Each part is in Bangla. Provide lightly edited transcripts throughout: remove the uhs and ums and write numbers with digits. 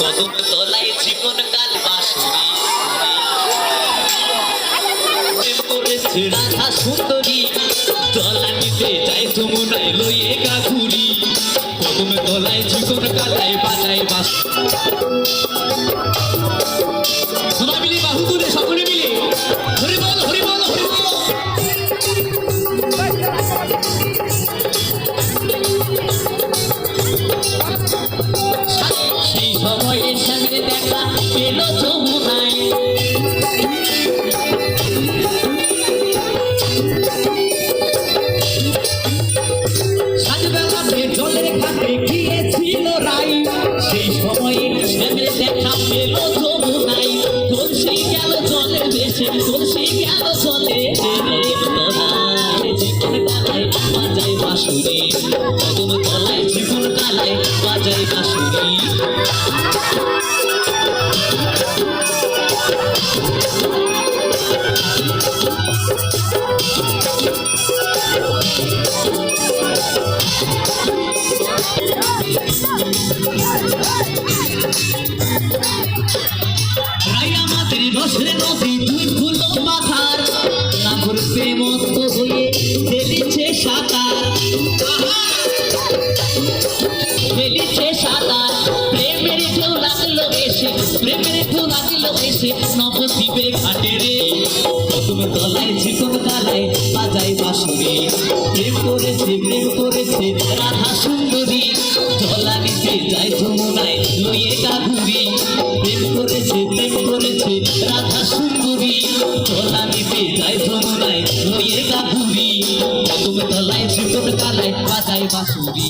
কদম তলায় জীবন কাল বাসুরি প্রেম করেছে রাধা সুন্দরী তলানিতে যাই যমুনায় লইয়ে গাঘুরি কদম তলায় জীবন কালায় বাজায় বাঁশুরি সবাই মিলে বাহু তুলে সকলে মিলে হরি বল হরি বল হরি বল সেই সময়ে সামনে দেখা পেল যমুনায় সাজবেলাতে জলের ঘাটে গিয়েছিল রাই সেই সময়ে সামনে দেখা পেল যমুনায় তুলসী গেল জলে ভেসে তুলসী গেল জলে জীবন কালায় বাজায় বাঁশুরি কদম তলায় জীবন কালায় বাজায় বাঁশুরি আমাদের রসের নদী দুই ফুলো মাথার লাভর প্রেমত্ব হয়ে ফেলিছে সাঁতার ফেলিছে সাঁতার প্রেমের ঢেউ লাগলো এসে প্রেমের ঢেউ লাগলো এসে নবদ্বীপের ঘাটে রে কদম তলায় জীবন কালায় বাজায় বাঁশুরি প্রেম করেছে রাধা সুন্দরী জলানিতে যায় যমুনায় লইয়ে গাঘুরি প্রেম করেছে রাধা সুন্দরী জলানিতে যায় যমুনায় লইয়ে গাঘুরি কদম তলায় জীবন কালায় বাজায় বাঁশুরি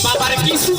Babar kisu,